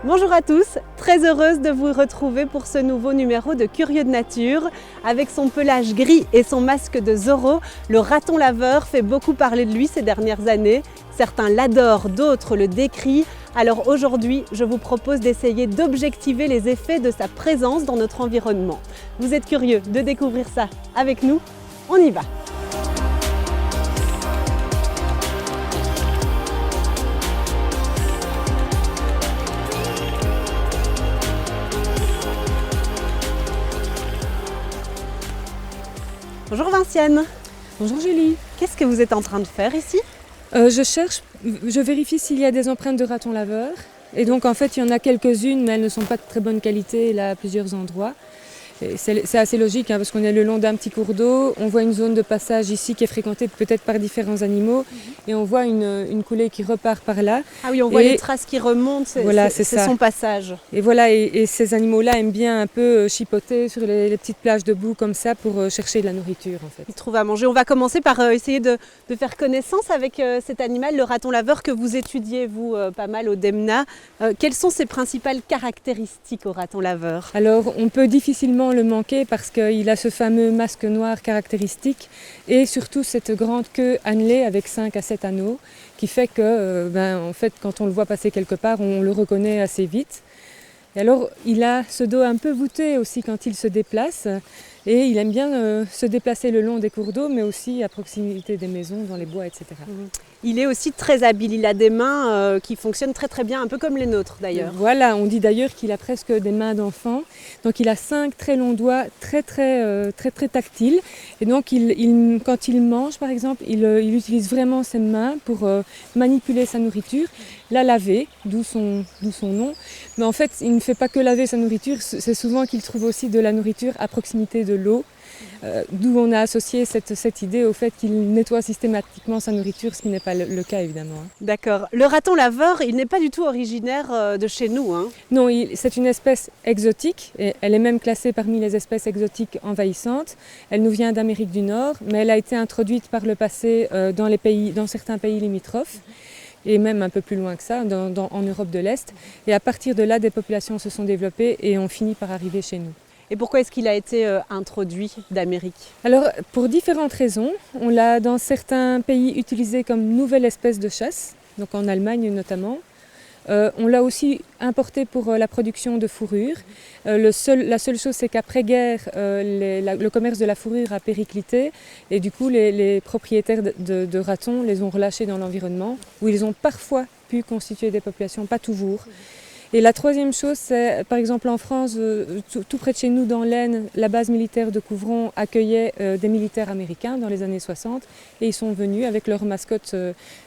Bonjour à tous, très heureuse de vous retrouver pour ce nouveau numéro de Curieux de Nature. Avec son pelage gris et son masque de Zorro, le raton laveur fait beaucoup parler de lui ces dernières années. Certains l'adorent, d'autres le décrient. Alors aujourd'hui, je vous propose d'essayer d'objectiver les effets de sa présence dans notre environnement. Vous êtes curieux de découvrir ça avec nous? On y va! Bonjour Vinciane. Bonjour Julie. Qu'est-ce que vous êtes en train de faire ici? Je vérifie s'il y a des empreintes de raton laveur. Et donc en fait il y en a quelques-unes mais elles ne sont pas de très bonne qualité là à plusieurs endroits. C'est assez logique parce qu'on est le long d'un petit cours d'eau, on voit une zone de passage ici qui est fréquentée peut-être par différents animaux et on voit une coulée qui repart par là. Ah oui, on voit les traces qui remontent, c'est son passage. Et voilà, et ces animaux-là aiment bien un peu chipoter sur les petites plages de boue comme ça pour chercher de la nourriture en fait. Ils trouvent à manger. On va commencer par essayer de faire connaissance avec cet animal, le raton laveur que vous étudiez vous pas mal au DEMNA. Quelles sont ses principales caractéristiques au raton laveur? Alors on peut difficilement le manquer parce qu'il a ce fameux masque noir caractéristique et surtout cette grande queue annelée avec 5 à 7 anneaux qui fait que en fait, quand on le voit passer quelque part, on le reconnaît assez vite. Et alors il a ce dos un peu voûté aussi quand il se déplace et il aime bien se déplacer le long des cours d'eau mais aussi à proximité des maisons, dans les bois, etc. Il est aussi très habile, il a des mains qui fonctionnent très très bien, un peu comme les nôtres d'ailleurs. Voilà, on dit d'ailleurs qu'il a presque des mains d'enfant. Donc il a 5 très longs doigts, très tactiles. Et donc quand il mange par exemple, il utilise vraiment ses mains pour manipuler sa nourriture, la laver, d'où son nom. Mais en fait, il ne fait pas que laver sa nourriture, c'est souvent qu'il trouve aussi de la nourriture à proximité de l'eau. D'où on a associé cette idée au fait qu'il nettoie systématiquement sa nourriture, ce qui n'est pas le cas évidemment. D'accord. Le raton laveur, il n'est pas du tout originaire de chez nous. Non, c'est une espèce exotique, et elle est même classée parmi les espèces exotiques envahissantes. Elle nous vient d'Amérique du Nord, mais elle a été introduite par le passé dans certains pays limitrophes. Et même un peu plus loin que ça, en Europe de l'Est. Et à partir de là, des populations se sont développées et ont fini par arriver chez nous. Et pourquoi est-ce qu'il a été introduit d'Amérique? Alors, pour différentes raisons. On l'a dans certains pays utilisé comme nouvelle espèce de chasse, donc en Allemagne notamment. On l'a aussi importé pour la production de fourrure. La seule chose, c'est qu'après-guerre, le commerce de la fourrure a périclité et du coup, les propriétaires de ratons les ont relâchés dans l'environnement, où ils ont parfois pu constituer des populations, pas toujours. Et la troisième chose, c'est par exemple en France, tout près de chez nous dans l'Aisne, la base militaire de Couvron accueillait des militaires américains dans les années 60 et ils sont venus avec leur mascotte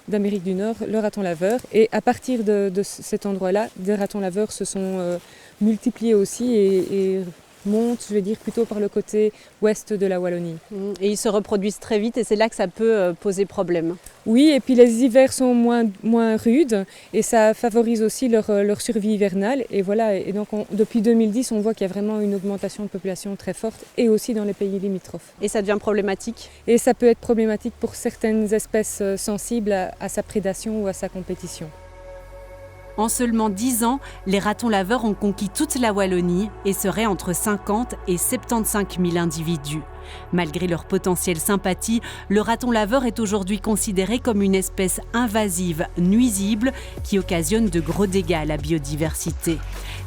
d'Amérique du Nord, le raton laveur. Et à partir de cet endroit-là, des ratons laveurs se sont multipliés aussi et montent, je vais dire, plutôt par le côté ouest de la Wallonie. Et ils se reproduisent très vite et c'est là que ça peut poser problème. Oui, et puis les hivers sont moins rudes et ça favorise aussi leur survie hivernale. Et voilà, et donc depuis 2010, on voit qu'il y a vraiment une augmentation de population très forte et aussi dans les pays limitrophes. Et ça devient problématique? Et ça peut être problématique pour certaines espèces sensibles à sa prédation ou à sa compétition. En seulement 10 ans, les ratons laveurs ont conquis toute la Wallonie et seraient entre 50 et 75 000 individus. Malgré leur potentielle sympathie, le raton laveur est aujourd'hui considéré comme une espèce invasive, nuisible, qui occasionne de gros dégâts à la biodiversité.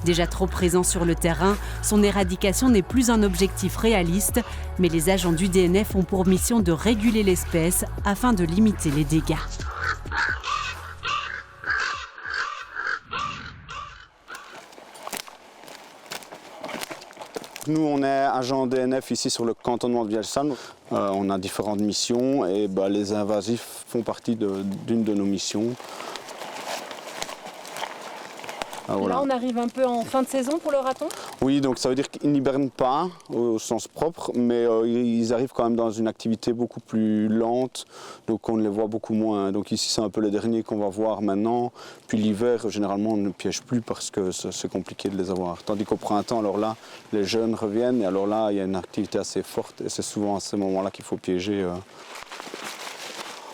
Déjà trop présent sur le terrain, son éradication n'est plus un objectif réaliste, mais les agents du DNF ont pour mission de réguler l'espèce afin de limiter les dégâts. Nous, on est agent DNF ici sur le cantonnement de Vielle-Salle. On a différentes missions et les invasifs font partie d'une de nos missions. Voilà. Là, on arrive un peu en fin de saison pour le raton? Oui, donc ça veut dire qu'ils n'hibernent pas au sens propre, mais ils arrivent quand même dans une activité beaucoup plus lente, donc on les voit beaucoup moins. Donc ici, c'est un peu les derniers qu'on va voir maintenant. Puis l'hiver, généralement, on ne piège plus parce que c'est compliqué de les avoir. Tandis qu'au printemps, alors là, les jeunes reviennent et alors là, il y a une activité assez forte et c'est souvent à ces moments-là qu'il faut piéger. On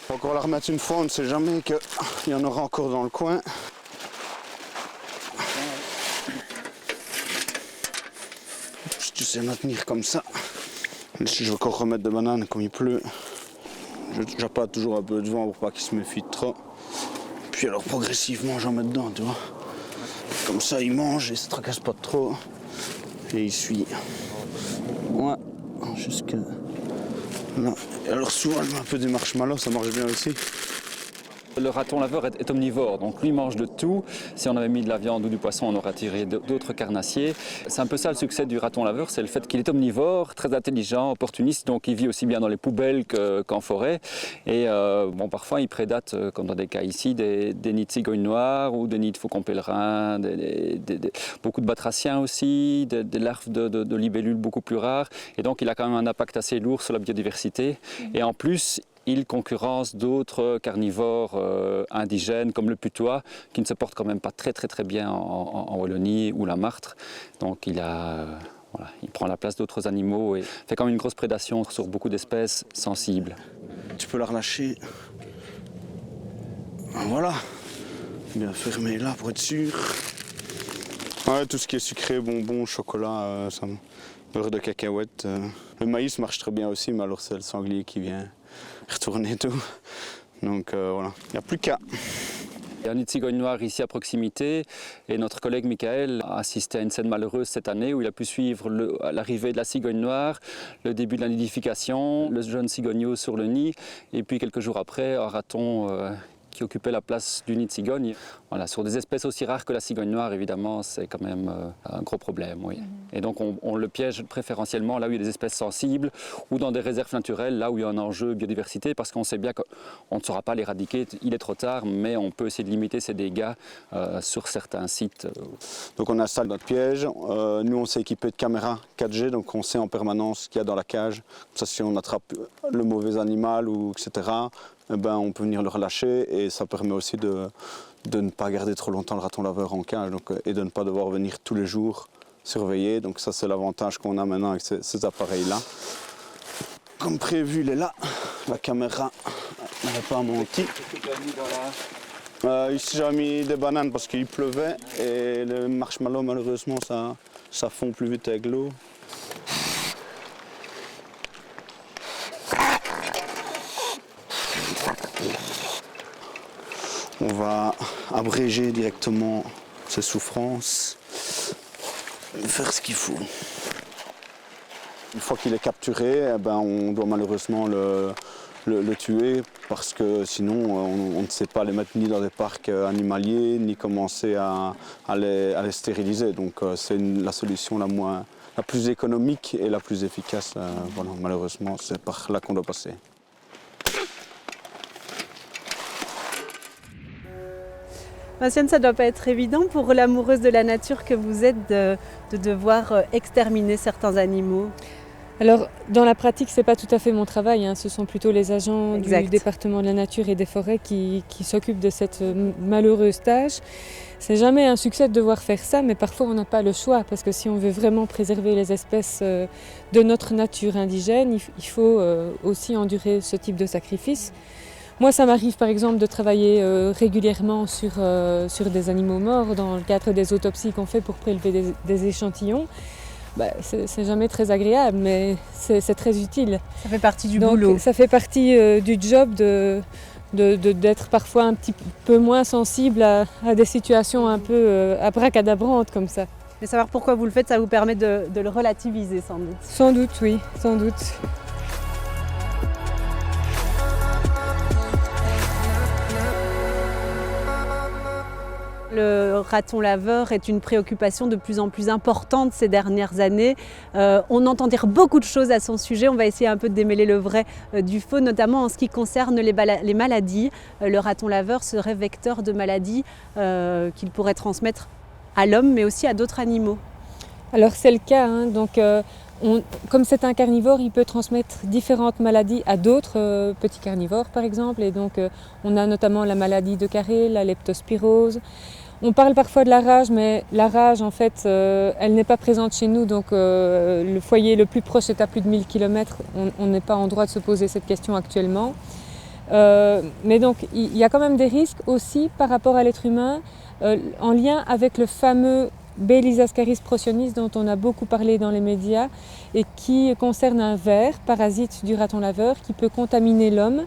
va encore la remettre une fois, on ne sait jamais qu'il y en aura encore dans le coin. essayer de tenir comme ça. Je vais encore remettre des bananes comme il pleut. J'appâte toujours un peu de vent pour pas qu'il se méfie trop. Puis alors progressivement j'en mets dedans, tu vois. Comme ça il mange et il se tracasse pas trop. Et il suit. Ouais, jusque là. Et alors souvent je mets un peu des marshmallows, ça marche bien aussi. Le raton laveur est omnivore, donc lui mange de tout. Si on avait mis de la viande ou du poisson, on aurait tiré d'autres carnassiers. C'est un peu ça le succès du raton laveur, c'est le fait qu'il est omnivore, très intelligent, opportuniste, donc il vit aussi bien dans les poubelles qu'en forêt. Et parfois il prédate, comme dans des cas ici, des nids de cigognes noires ou des nids de faucons pèlerins, beaucoup de batraciens aussi, des larves de libellules beaucoup plus rares. Et donc il a quand même un impact assez lourd sur la biodiversité. Et en plus, il concurrence d'autres carnivores indigènes comme le putois qui ne se porte quand même pas très bien en Wallonie ou la martre. Donc il prend la place d'autres animaux et fait quand même une grosse prédation sur beaucoup d'espèces sensibles. Tu peux la relâcher. Voilà, bien fermé là pour être sûr. Ouais, tout ce qui est sucré, bonbons, chocolat, beurre de cacahuète. Le maïs marche très bien aussi, mais alors c'est le sanglier qui vient retourner tout. Donc voilà, il n'y a plus qu'à. Il y a un nid de cigogne noire ici à proximité et notre collègue Michael a assisté à une scène malheureuse cette année où il a pu suivre l'arrivée de la cigogne noire, le début de la nidification, le jeune cigogneau sur le nid et puis quelques jours après un raton qui occupait la place du nid de cigogne. Voilà, sur des espèces aussi rares que la cigogne noire, évidemment, c'est quand même un gros problème. Oui. Et donc on le piège préférentiellement là où il y a des espèces sensibles ou dans des réserves naturelles, là où il y a un enjeu biodiversité, parce qu'on sait bien qu'on ne saura pas l'éradiquer, il est trop tard, mais on peut essayer de limiter ses dégâts sur certains sites. Donc on installe notre piège, nous on s'est équipé de caméras 4G, donc on sait en permanence ce qu'il y a dans la cage. Ça, si on attrape le mauvais animal, etc., on peut venir le relâcher et ça permet aussi de ne pas garder trop longtemps le raton laveur en cage et de ne pas devoir venir tous les jours surveiller. Donc ça c'est l'avantage qu'on a maintenant avec ces appareils-là. Comme prévu, il est là, la caméra n'avait pas menti. Ici j'ai mis des bananes parce qu'il pleuvait et le marshmallow malheureusement ça fond plus vite avec l'eau. On va abréger directement ses souffrances, faire ce qu'il faut. Une fois qu'il est capturé, on doit malheureusement le tuer parce que sinon on ne sait pas les mettre ni dans des parcs animaliers ni commencer à les stériliser. Donc c'est la solution la plus économique et la plus efficace. Voilà, malheureusement, c'est par là qu'on doit passer. Vinciane, ça ne doit pas être évident pour l'amoureuse de la nature que vous êtes de devoir exterminer certains animaux. Alors, dans la pratique, ce n'est pas tout à fait mon travail. Ce sont plutôt les agents du département de la nature et des forêts qui s'occupent de cette malheureuse tâche. C'est jamais un succès de devoir faire ça, mais parfois on n'a pas le choix, parce que si on veut vraiment préserver les espèces de notre nature indigène, il faut aussi endurer ce type de sacrifice. Moi, ça m'arrive par exemple de travailler régulièrement sur des animaux morts dans le cadre des autopsies qu'on fait pour prélever des échantillons. C'est jamais très agréable, mais c'est très utile. Ça fait partie du boulot. Ça fait partie du job d'être parfois un petit peu moins sensible à des situations un peu abracadabrantes comme ça. Mais savoir pourquoi vous le faites, ça vous permet de le relativiser sans doute. Sans doute, oui, sans doute. Le raton laveur est une préoccupation de plus en plus importante ces dernières années. On entend dire beaucoup de choses à son sujet. On va essayer un peu de démêler le vrai du faux, notamment en ce qui concerne les maladies. Le raton laveur serait vecteur de maladies qu'il pourrait transmettre à l'homme, mais aussi à d'autres animaux. Alors c'est le cas. Comme c'est un carnivore, il peut transmettre différentes maladies à d'autres petits carnivores, par exemple. Et donc, on a notamment la maladie de Carré, la leptospirose. On parle parfois de la rage, mais la rage, en fait, elle n'est pas présente chez nous. Donc, le foyer le plus proche est à plus de 1000 km. On n'est pas en droit de se poser cette question actuellement. Mais donc, il y a quand même des risques aussi par rapport à l'être humain, en lien avec le fameux Baileys ascaris procyonis dont on a beaucoup parlé dans les médias et qui concerne un ver, parasite du raton laveur, qui peut contaminer l'homme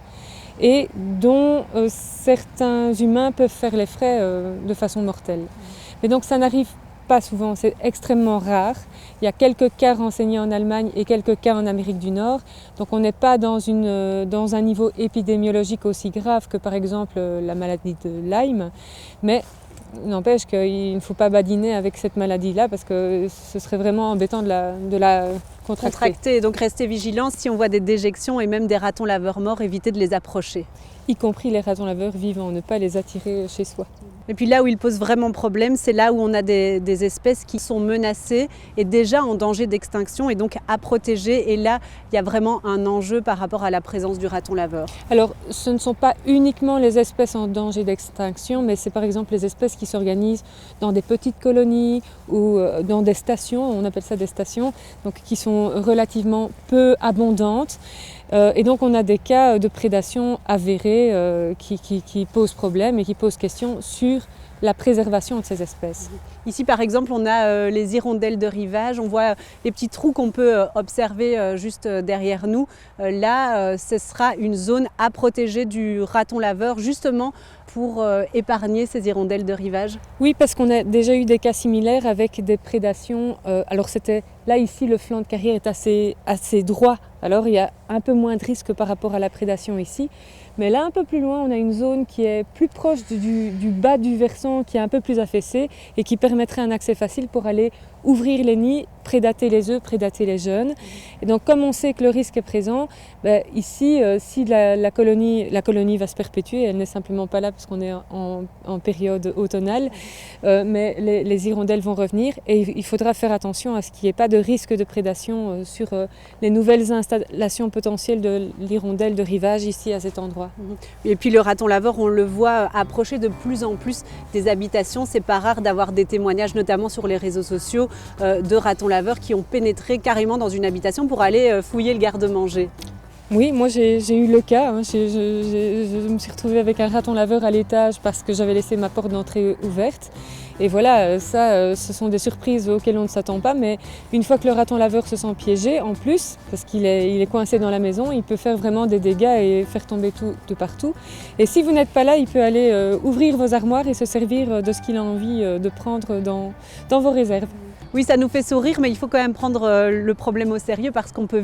et dont certains humains peuvent faire les frais de façon mortelle. Mais donc ça n'arrive pas souvent, c'est extrêmement rare. Il y a quelques cas renseignés en Allemagne et quelques cas en Amérique du Nord. Donc on n'est pas dans un niveau épidémiologique aussi grave que par exemple la maladie de Lyme, mais n'empêche qu'il ne faut pas badiner avec cette maladie-là parce que ce serait vraiment embêtant de la contracter. Donc restez vigilants si on voit des déjections et même des ratons laveurs morts, évitez de les approcher. Y compris les ratons laveurs vivants, ne pas les attirer chez soi. Et puis là où il pose vraiment problème, c'est là où on a des espèces qui sont menacées et déjà en danger d'extinction et donc à protéger. Et là, il y a vraiment un enjeu par rapport à la présence du raton laveur. Alors, ce ne sont pas uniquement les espèces en danger d'extinction, mais c'est par exemple les espèces qui s'organisent dans des petites colonies ou dans des stations, on appelle ça des stations, donc qui sont relativement peu abondantes. Et donc on a des cas de prédation avérés qui posent problème et qui posent question sur la préservation de ces espèces. Ici par exemple on a les hirondelles de rivage, on voit les petits trous qu'on peut observer juste derrière nous. Là ce sera une zone à protéger du raton laveur justement pour épargner ces hirondelles de rivage. Oui, parce qu'on a déjà eu des cas similaires avec des prédations. Alors c'était là ici le flanc de carrière est assez droit, alors il y a un peu moins de risque par rapport à la prédation ici. Mais là, un peu plus loin, on a une zone qui est plus proche du bas du versant, qui est un peu plus affaissée et qui permettrait un accès facile pour aller ouvrir les nids, prédater les œufs, prédater les jeunes. Et donc, comme on sait que le risque est présent, ici, si la colonie va se perpétuer, elle n'est simplement pas là parce qu'on est en période automnale, mais les hirondelles vont revenir et il faudra faire attention à ce qu'il n'y ait pas de risque de prédation sur les nouvelles installations potentielles de l'hirondelle de rivage ici à cet endroit. Et puis le raton laveur, on le voit approcher de plus en plus des habitations. C'est pas rare d'avoir des témoignages, notamment sur les réseaux sociaux, de ratons laveurs qui ont pénétré carrément dans une habitation pour aller fouiller le garde-manger. Oui, moi j'ai eu le cas. Je me suis retrouvée avec un raton laveur à l'étage parce que j'avais laissé ma porte d'entrée ouverte. Et voilà, ça, ce sont des surprises auxquelles on ne s'attend pas, mais une fois que le raton laveur se sent piégé, en plus, parce qu'il est coincé dans la maison, il peut faire vraiment des dégâts et faire tomber tout de partout. Et si vous n'êtes pas là, il peut aller ouvrir vos armoires et se servir de ce qu'il a envie de prendre dans vos réserves. Oui, ça nous fait sourire, mais il faut quand même prendre le problème au sérieux parce qu'on peut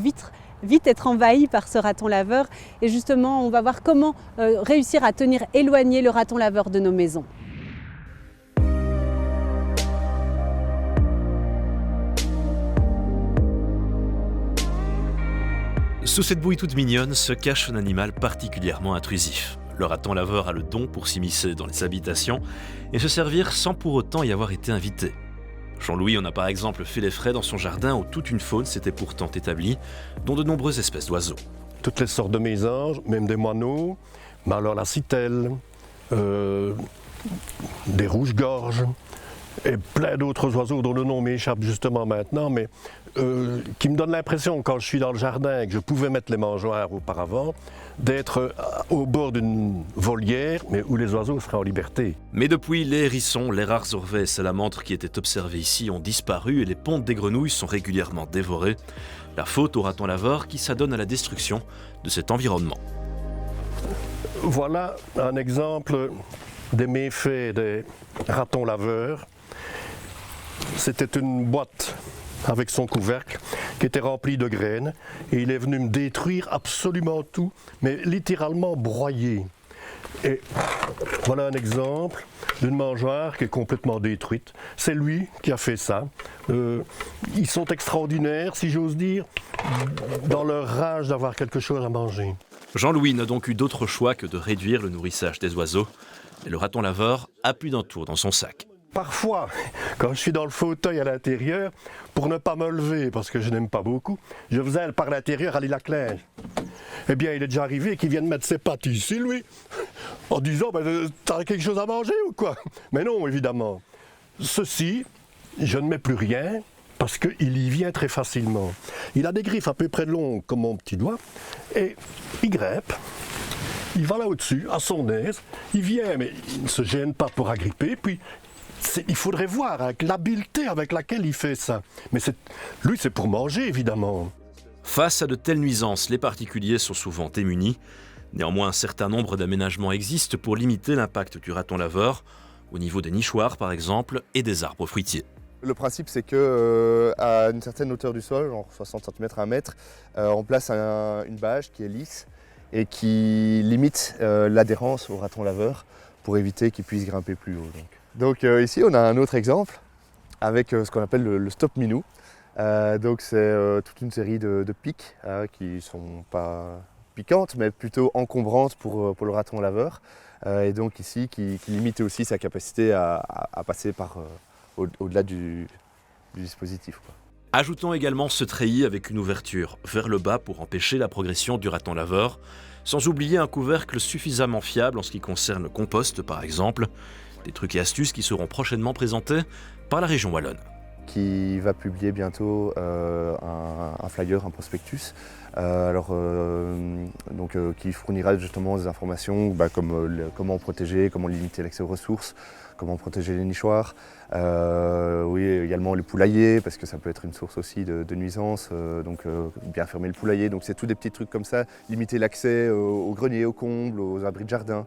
vite être envahi par ce raton laveur. Et justement, on va voir comment réussir à tenir éloigné le raton laveur de nos maisons. Sous cette bouille toute mignonne se cache un animal particulièrement intrusif. Le raton laveur a le don pour s'immiscer dans les habitations et se servir sans pour autant y avoir été invité. Jean-Louis en a par exemple fait les frais dans son jardin où toute une faune s'était pourtant établie, dont de nombreuses espèces d'oiseaux. Toutes les sortes de mésanges, même des moineaux, mais alors la citelle, des rouges-gorges et plein d'autres oiseaux dont le nom m'échappe justement maintenant, mais qui me donnent l'impression, quand je suis dans le jardin et que je pouvais mettre les mangeoires auparavant, d'être au bord d'une volière, mais où les oiseaux seraient en liberté. Mais depuis, les hérissons, les rares orvets et salamandres qui étaient observés ici ont disparu et les pontes des grenouilles sont régulièrement dévorées. La faute au raton laveur qui s'adonne à la destruction de cet environnement. Voilà un exemple des méfaits des ratons laveurs. C'était une boîte avec son couvercle qui était rempli de graines et il est venu me détruire absolument tout, mais littéralement broyer. Et voilà un exemple d'une mangeoire qui est complètement détruite. C'est lui qui a fait ça. Ils sont extraordinaires, si j'ose dire, dans leur rage d'avoir quelque chose à manger. Jean-Louis n'a donc eu d'autre choix que de réduire le nourrissage des oiseaux. Et le raton laveur a plus d'un tour dans son sac. Parfois, quand je suis dans le fauteuil à l'intérieur, pour ne pas me lever, parce que je n'aime pas beaucoup, je faisais par l'intérieur aller la clinge. Eh bien, il est déjà arrivé qu'il vienne mettre ses pattes ici, lui, en disant « T'as quelque chose à manger ou quoi ?» Mais non, évidemment. Ceci, je ne mets plus rien, parce qu'il y vient très facilement. Il a des griffes à peu près longues comme mon petit doigt, et il grimpe. Il va là au-dessus, à son aise, il vient, mais il ne se gêne pas pour agripper, puis Il faudrait voir avec l'habileté avec laquelle il fait ça. Mais lui, c'est pour manger, évidemment. Face à de telles nuisances, les particuliers sont souvent démunis. Néanmoins, un certain nombre d'aménagements existent pour limiter l'impact du raton laveur, au niveau des nichoirs par exemple, et des arbres fruitiers. Le principe, c'est qu'à une certaine hauteur du sol, genre 60 cm à 1 mètre, on place une bâche qui est lisse et qui limite l'adhérence au raton laveur pour éviter qu'il puisse grimper plus haut. Donc ici, on a un autre exemple avec ce qu'on appelle le stop minou. Donc c'est toute une série de piques qui ne sont pas piquantes, mais plutôt encombrantes pour le raton laveur. Et donc ici, qui limite aussi sa capacité à passer au-delà du dispositif. Ajoutons également ce treillis avec une ouverture vers le bas pour empêcher la progression du raton laveur, sans oublier un couvercle suffisamment fiable en ce qui concerne le compost par exemple. Des trucs et astuces qui seront prochainement présentés par la région wallonne. Qui va publier bientôt un flyer, un prospectus, qui fournira justement des informations comme comment protéger, comment limiter l'accès aux ressources, comment protéger les nichoirs, également les poulaillers, parce que ça peut être une source aussi de nuisances, bien fermer le poulailler. Donc c'est tous des petits trucs comme ça, limiter l'accès aux greniers, aux combles, aux abris de jardin.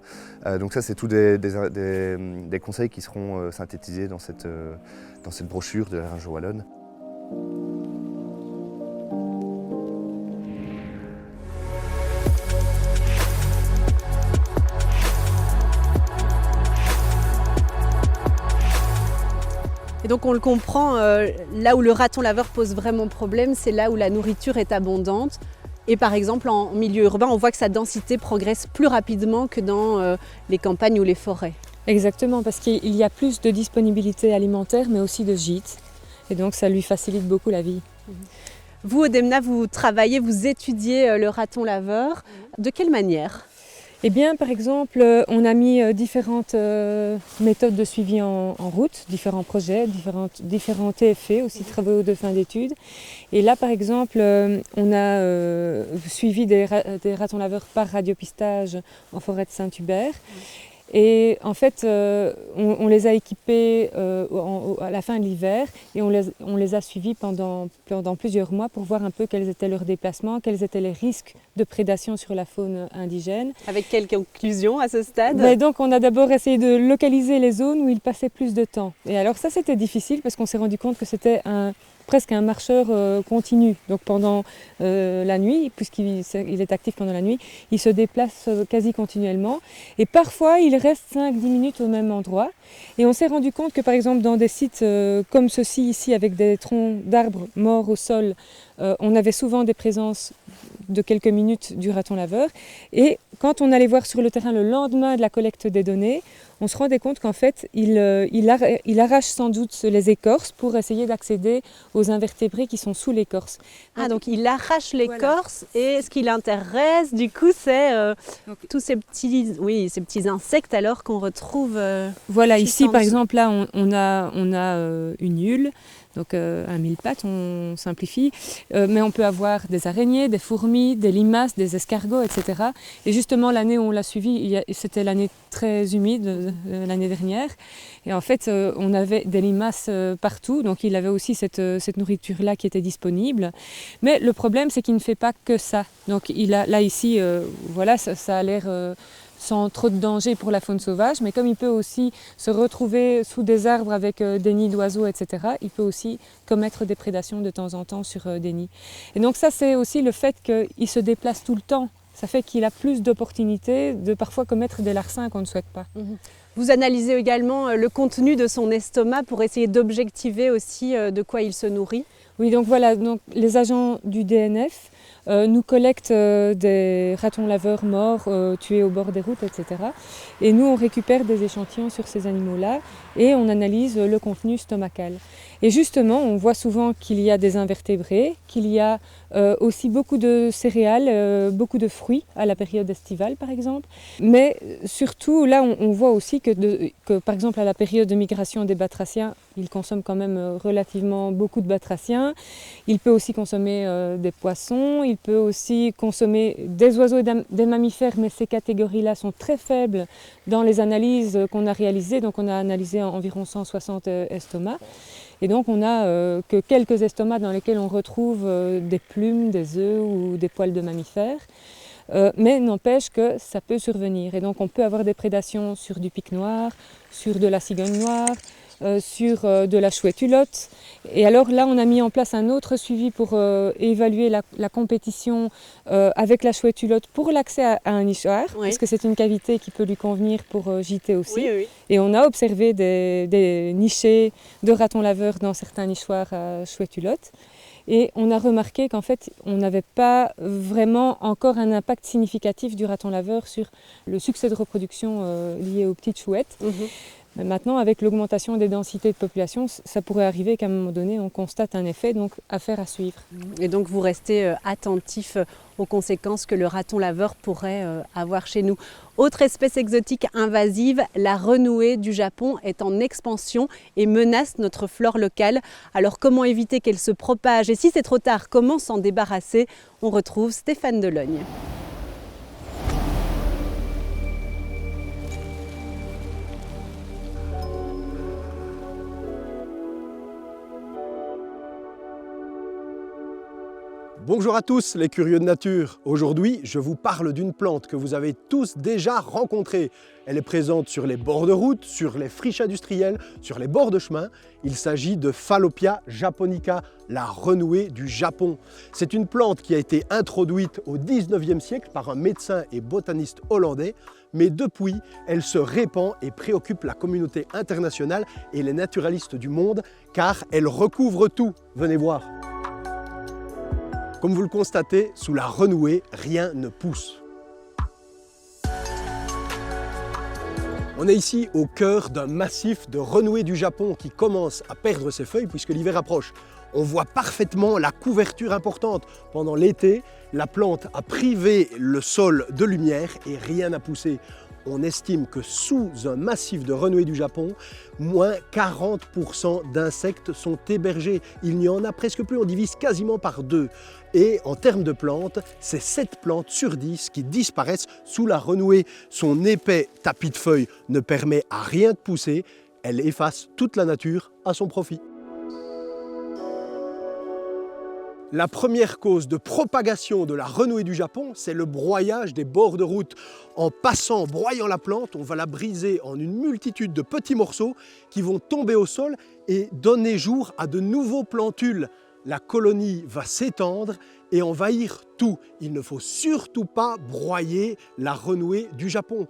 Donc ça, c'est tous des conseils qui seront synthétisés dans cette brochure de la région wallonne. Et donc on le comprend, là où le raton laveur pose vraiment problème, c'est là où la nourriture est abondante. Et par exemple en milieu urbain, on voit que sa densité progresse plus rapidement que dans les campagnes ou les forêts. Exactement, parce qu'il y a plus de disponibilité alimentaire, mais aussi de gîtes. Et donc ça lui facilite beaucoup la vie. Vous, au Demna, vous travaillez, vous étudiez le raton laveur. De quelle manière ? Eh bien, par exemple, on a mis différentes méthodes de suivi en route, différents projets, différents TFE, aussi travaux de fin d'études. Et là, par exemple, on a suivi des ratons laveurs par radiopistage en forêt de Saint-Hubert. Et en fait, on les a équipés à la fin de l'hiver et on les a suivis pendant plusieurs mois pour voir un peu quels étaient leurs déplacements, quels étaient les risques de prédation sur la faune indigène. Avec quelles conclusions à ce stade ? Donc on a d'abord essayé de localiser les zones où ils passaient plus de temps. Et alors ça, c'était difficile parce qu'on s'est rendu compte que c'était presque un marcheur continu. Donc pendant la nuit, puisqu'il est actif pendant la nuit, il se déplace quasi continuellement. Et parfois, il reste 5-10 minutes au même endroit. Et on s'est rendu compte que par exemple dans des sites comme ceci ici, avec des troncs d'arbres morts au sol, on avait souvent des présences de quelques minutes du raton laveur. Et quand on allait voir sur le terrain le lendemain de la collecte des données, on se rendait compte qu'en fait, il arrache sans doute les écorces pour essayer d'accéder aux invertébrés qui sont sous l'écorce. Ah, donc il arrache l'écorce, voilà. Et ce qui l'intéresse, du coup, c'est tous ces petits insectes alors qu'on retrouve. Voilà, ici par exemple, là, on a une hulle. Donc un mille-pattes, on simplifie, mais on peut avoir des araignées, des fourmis, des limaces, des escargots, etc. Et justement, l'année où on l'a suivi, c'était l'année très humide, l'année dernière. Et en fait, on avait des limaces partout, donc il avait aussi cette nourriture-là qui était disponible. Mais le problème, c'est qu'il ne fait pas que ça. Donc là ici, voilà, ça a l'air... sans trop de danger pour la faune sauvage, mais comme il peut aussi se retrouver sous des arbres avec des nids d'oiseaux, etc., il peut aussi commettre des prédations de temps en temps sur des nids. Et donc ça, c'est aussi le fait qu'il se déplace tout le temps. Ça fait qu'il a plus d'opportunités de parfois commettre des larcins qu'on ne souhaite pas. Vous analysez également le contenu de son estomac pour essayer d'objectiver aussi de quoi il se nourrit. Oui, donc voilà, donc les agents du DNF nous collectent des ratons laveurs morts, tués au bord des routes, etc. Et nous, on récupère des échantillons sur ces animaux-là et on analyse le contenu stomacal. Et justement, on voit souvent qu'il y a des invertébrés, qu'il y a aussi beaucoup de céréales, beaucoup de fruits à la période estivale par exemple. Mais surtout, là, on voit aussi que par exemple à la période de migration des batraciens, il consomme quand même relativement beaucoup de batraciens. Il peut aussi consommer des poissons, il peut aussi consommer des oiseaux et des mammifères, mais ces catégories-là sont très faibles dans les analyses qu'on a réalisées. Donc on a analysé environ 160 estomacs. Et donc on n'a que quelques estomacs dans lesquels on retrouve des plumes, des œufs ou des poils de mammifères. Mais n'empêche que ça peut survenir. Et donc on peut avoir des prédations sur du pic noir, sur de la cigogne noire, sur de la chouette hulotte. Et alors là, on a mis en place un autre suivi pour évaluer la compétition avec la chouette hulotte pour l'accès à un nichoir, parce que c'est une cavité qui peut lui convenir pour gîter aussi. Oui, oui. Et on a observé des nichés de ratons laveurs dans certains nichoirs à chouette hulotte. Et on a remarqué qu'en fait, on n'avait pas vraiment encore un impact significatif du raton laveur sur le succès de reproduction lié aux petites chouettes. Mais maintenant, avec l'augmentation des densités de population, ça pourrait arriver qu'à un moment donné, on constate un effet, donc affaire à suivre. Et donc vous restez attentif aux conséquences que le raton laveur pourrait avoir chez nous. Autre espèce exotique invasive, la renouée du Japon est en expansion et menace notre flore locale. Alors comment éviter qu'elle se propage? Et si c'est trop tard, comment s'en débarrasser? On retrouve Stéphane Delogne. Bonjour à tous les curieux de nature. Aujourd'hui, je vous parle d'une plante que vous avez tous déjà rencontrée. Elle est présente sur les bords de route, sur les friches industrielles, sur les bords de chemin. Il s'agit de Fallopia japonica, la renouée du Japon. C'est une plante qui a été introduite au 19e siècle par un médecin et botaniste hollandais. Mais depuis, elle se répand et préoccupe la communauté internationale et les naturalistes du monde, car elle recouvre tout. Venez voir. Comme vous le constatez, sous la renouée, rien ne pousse. On est ici au cœur d'un massif de renouée du Japon qui commence à perdre ses feuilles puisque l'hiver approche. On voit parfaitement la couverture importante. Pendant l'été, la plante a privé le sol de lumière et rien n'a poussé. On estime que sous un massif de renouée du Japon, moins 40% d'insectes sont hébergés. Il n'y en a presque plus, on divise quasiment par 2. Et en termes de plantes, c'est 7 plantes sur 10 qui disparaissent sous la renouée. Son épais tapis de feuilles ne permet à rien de pousser. Elle efface toute la nature à son profit. La première cause de propagation de la renouée du Japon, c'est le broyage des bords de route. En broyant la plante, on va la briser en une multitude de petits morceaux qui vont tomber au sol et donner jour à de nouveaux plantules. La colonie va s'étendre et envahir tout. Il ne faut surtout pas broyer la renouée du Japon.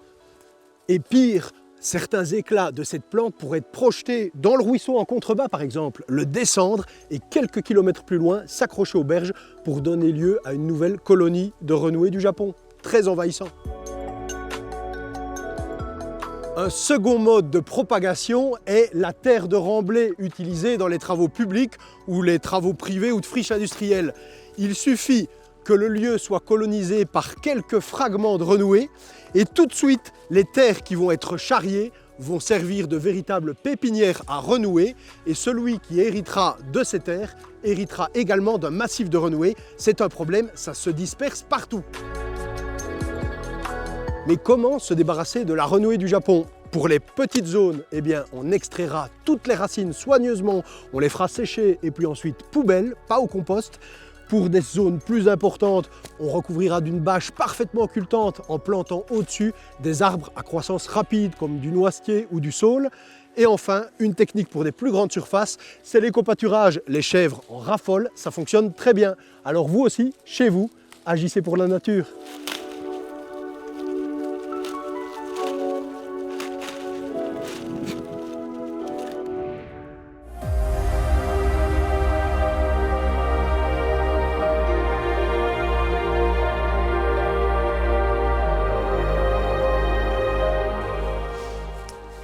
Et pire, certains éclats de cette plante pourraient être projetés dans le ruisseau en contrebas par exemple, le descendre et quelques kilomètres plus loin s'accrocher aux berges pour donner lieu à une nouvelle colonie de renouée du Japon. Très envahissant. Un second mode de propagation est la terre de remblai utilisée dans les travaux publics ou les travaux privés ou de friches industrielles. Il suffit que le lieu soit colonisé par quelques fragments de renouée et tout de suite, les terres qui vont être charriées vont servir de véritables pépinières à renouer et celui qui héritera de ces terres héritera également d'un massif de renouée. C'est un problème, ça se disperse partout. Mais comment se débarrasser de la renouée du Japon? Pour les petites zones, eh bien, on extraira toutes les racines soigneusement, on les fera sécher et puis ensuite poubelle, pas au compost. Pour des zones plus importantes, on recouvrira d'une bâche parfaitement occultante en plantant au-dessus des arbres à croissance rapide comme du noisetier ou du saule. Et enfin, une technique pour des plus grandes surfaces, c'est l'éco-pâturage. Les chèvres en raffolent, ça fonctionne très bien. Alors vous aussi, chez vous, agissez pour la nature.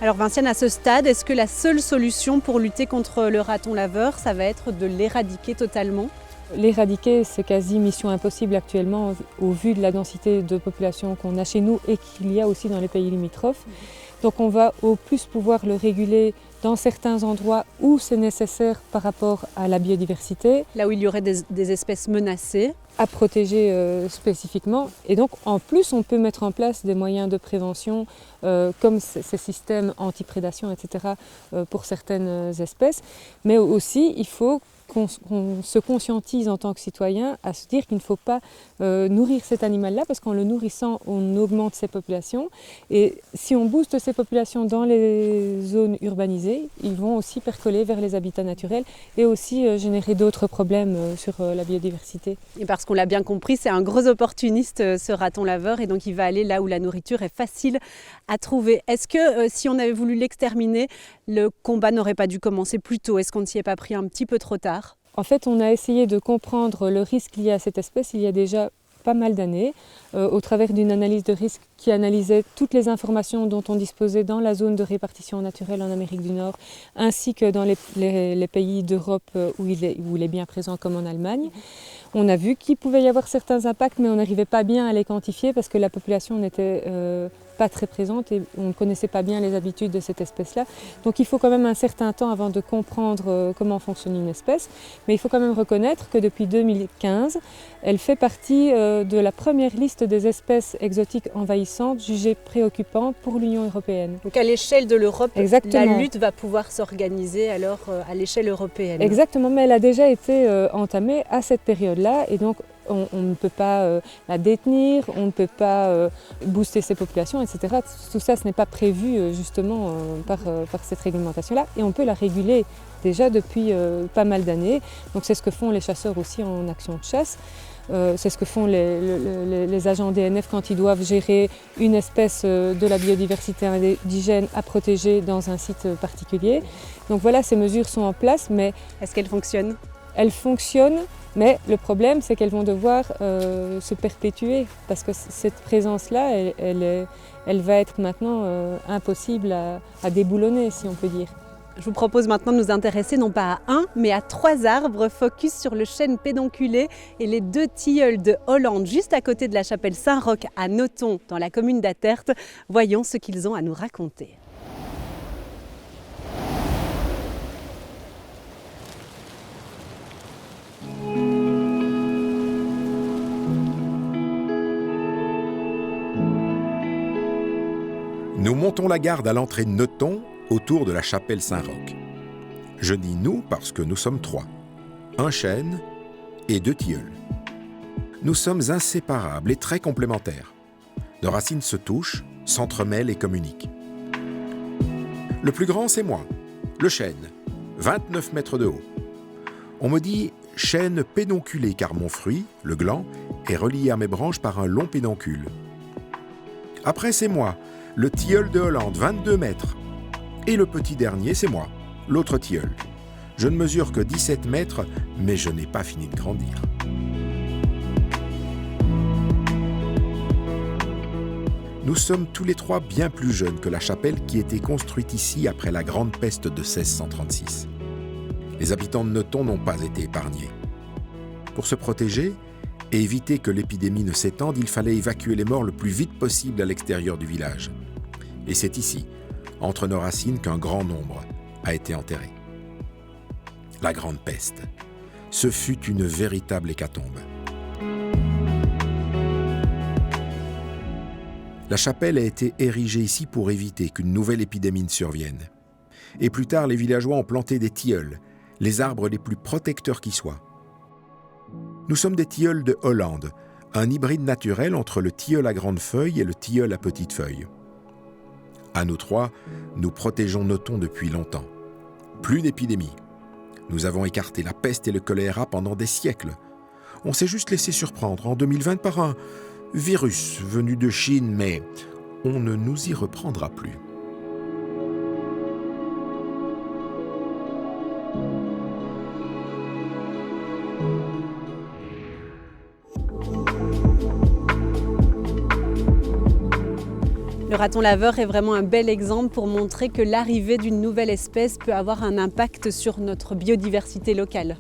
Alors Vinciane, à ce stade, est-ce que la seule solution pour lutter contre le raton laveur, ça va être de l'éradiquer totalement ? L'éradiquer, c'est quasi mission impossible actuellement au vu de la densité de population qu'on a chez nous et qu'il y a aussi dans les pays limitrophes. Donc on va au plus pouvoir le réguler dans certains endroits où c'est nécessaire par rapport à la biodiversité. Là où il y aurait des espèces menacées. À protéger spécifiquement. Et donc en plus on peut mettre en place des moyens de prévention comme ces systèmes anti-prédation, etc. Pour certaines espèces. Mais aussi il faut qu'on se conscientise en tant que citoyen à se dire qu'il ne faut pas nourrir cet animal-là parce qu'en le nourrissant, on augmente ses populations. Et si on booste ces populations dans les zones urbanisées, ils vont aussi percoler vers les habitats naturels et aussi générer d'autres problèmes sur la biodiversité. Et parce qu'on l'a bien compris, c'est un gros opportuniste ce raton laveur et donc il va aller là où la nourriture est facile à trouver. Est-ce que si on avait voulu l'exterminer, le combat n'aurait pas dû commencer plus tôt? Est-ce qu'on ne s'y est pas pris un petit peu trop tard? En fait, on a essayé de comprendre le risque lié à cette espèce il y a déjà pas mal d'années, au travers d'une analyse de risque qui analysait toutes les informations dont on disposait dans la zone de répartition naturelle en Amérique du Nord, ainsi que dans les pays d'Europe où il est bien présent, comme en Allemagne. On a vu qu'il pouvait y avoir certains impacts, mais on n'arrivait pas bien à les quantifier parce que la population n'était pas très présente et on ne connaissait pas bien les habitudes de cette espèce-là. Donc il faut quand même un certain temps avant de comprendre comment fonctionne une espèce. Mais il faut quand même reconnaître que depuis 2015, elle fait partie de la première liste des espèces exotiques envahissantes jugées préoccupantes pour l'Union européenne. Donc à l'échelle de l'Europe, Exactement. La lutte va pouvoir s'organiser alors à l'échelle européenne. Exactement, mais elle a déjà été entamée à cette période-là et donc on ne peut pas la détenir, on ne peut pas booster ses populations, etc. Tout ça, ce n'est pas prévu justement par cette réglementation-là et on peut la réguler déjà depuis pas mal d'années. Donc c'est ce que font les chasseurs aussi en action de chasse. C'est ce que font les agents DNF quand ils doivent gérer une espèce de la biodiversité indigène à protéger dans un site particulier. Donc voilà, ces mesures sont en place, mais... Est-ce qu'elles fonctionnent ? Elles fonctionnent, mais le problème, c'est qu'elles vont devoir se perpétuer parce que cette présence-là, elle va être maintenant impossible à déboulonner, si on peut dire. Je vous propose maintenant de nous intéresser non pas à un, mais à 3 arbres, focus sur le chêne pédonculé et les 2 tilleuls de Hollande, juste à côté de la chapelle Saint-Roch à Nothon, dans la commune d'Attert. Voyons ce qu'ils ont à nous raconter. Nous montons la garde à l'entrée de Nothon, autour de la chapelle Saint-Roch. Je dis nous parce que nous sommes 3, un chêne et 2 tilleuls. Nous sommes inséparables et très complémentaires. Nos racines se touchent, s'entremêlent et communiquent. Le plus grand, c'est moi, le chêne, 29 mètres de haut. On me dit chêne pédonculé car mon fruit, le gland, est relié à mes branches par un long pédoncule. Après, c'est moi, le tilleul de Hollande, 22 mètres. Et le petit dernier, c'est moi, l'autre tilleul. Je ne mesure que 17 mètres, mais je n'ai pas fini de grandir. Nous sommes tous les 3 bien plus jeunes que la chapelle qui était construite ici après la grande peste de 1636. Les habitants de Nothon n'ont pas été épargnés. Pour se protéger et éviter que l'épidémie ne s'étende, il fallait évacuer les morts le plus vite possible à l'extérieur du village. Et c'est ici, entre nos racines, qu'un grand nombre a été enterré. La grande peste. Ce fut une véritable hécatombe. La chapelle a été érigée ici pour éviter qu'une nouvelle épidémie ne survienne. Et plus tard, les villageois ont planté des tilleuls, les arbres les plus protecteurs qui soient. Nous sommes des tilleuls de Hollande, un hybride naturel entre le tilleul à grande feuille et le tilleul à petite feuille. À nous 3, nous protégeons Nothon depuis longtemps. Plus d'épidémies. Nous avons écarté la peste et le choléra pendant des siècles. On s'est juste laissé surprendre en 2020 par un virus venu de Chine, mais on ne nous y reprendra plus. Le raton laveur est vraiment un bel exemple pour montrer que l'arrivée d'une nouvelle espèce peut avoir un impact sur notre biodiversité locale.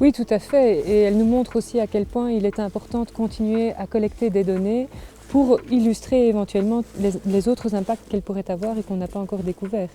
Oui, tout à fait. Et elle nous montre aussi à quel point il est important de continuer à collecter des données pour illustrer éventuellement les autres impacts qu'elle pourrait avoir et qu'on n'a pas encore découverts.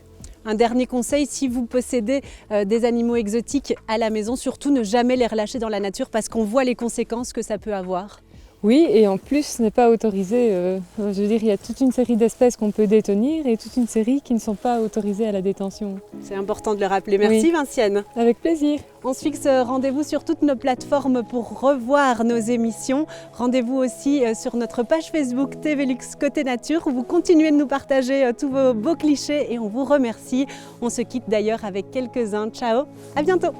Un dernier conseil, si vous possédez des animaux exotiques à la maison, surtout ne jamais les relâcher dans la nature parce qu'on voit les conséquences que ça peut avoir. Oui, et en plus, ce n'est pas autorisé. Je veux dire, il y a toute une série d'espèces qu'on peut détenir et toute une série qui ne sont pas autorisées à la détention. C'est important de le rappeler. Merci Vinciane. Avec plaisir. On se fixe rendez-vous sur toutes nos plateformes pour revoir nos émissions. Rendez-vous aussi sur notre page Facebook TVLux Côté Nature où vous continuez de nous partager tous vos beaux clichés et on vous remercie. On se quitte d'ailleurs avec quelques-uns. Ciao, à bientôt.